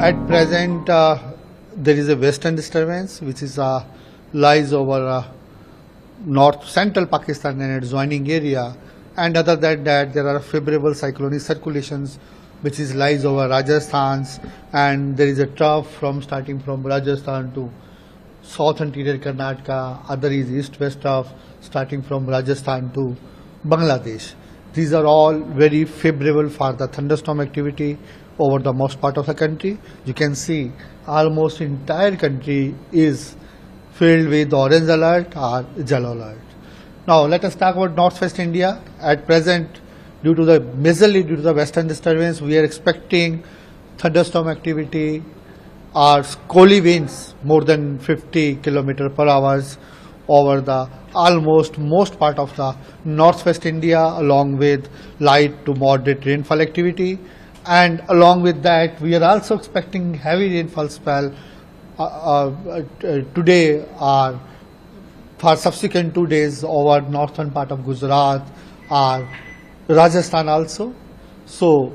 At present, there is a western disturbance which is lies over north central Pakistan and its joining area, and other than that, there are favorable cyclonic circulations which is lies over Rajasthan, and there is a trough from starting from Rajasthan to south interior Karnataka. Other is east-west trough starting from Rajasthan to Bangladesh. These are all very favorable for the thunderstorm activity over the most part of the country. You can see almost entire country is filled with orange alert or yellow alert. Now let us talk about northwest India. At present, majorly due to the western disturbance, we are expecting thunderstorm activity or squally winds more than 50 km per hour over the almost most part of the northwest India, along with light to moderate rainfall activity. And along with that, we are also expecting heavy rainfall spell today or for subsequent 2 days over northern part of Gujarat or Rajasthan also. So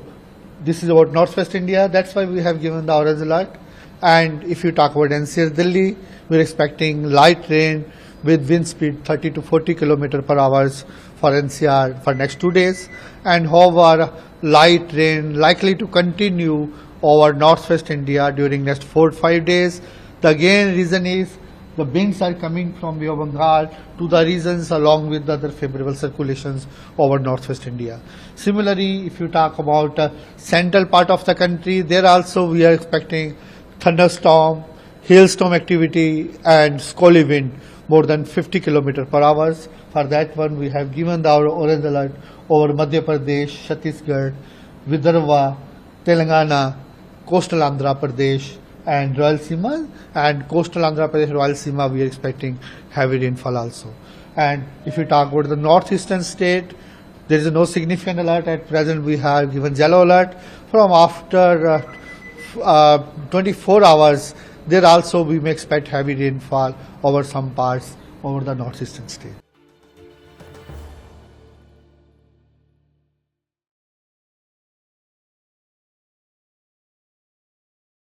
this is about northwest India. That's why we have given the orange alert. And if you talk about NCR Delhi, we are expecting light rain with wind speed 30 to 40 km per hour for NCR for next 2 days. And however, light rain likely to continue over northwest India during next 4 to 5 days. The again reason is the winds are coming from Bay of Bengal to the regions along with the other favorable circulations over northwest India. Similarly, if you talk about central part of the country, there also we are expecting thunderstorm, hailstorm activity and squally wind more than 50 km per hour. For that one, we have given our orange alert over Madhya Pradesh, Chhattisgarh, Vidarbha, Telangana, coastal Andhra Pradesh and Rayalaseema. And coastal Andhra Pradesh, Rayalaseema, we are expecting heavy rainfall also. And if you talk about the northeastern state, there is no significant alert. At present, we have given yellow alert. From after 24 hours, there also we may expect heavy rainfall over some parts over the northeastern state.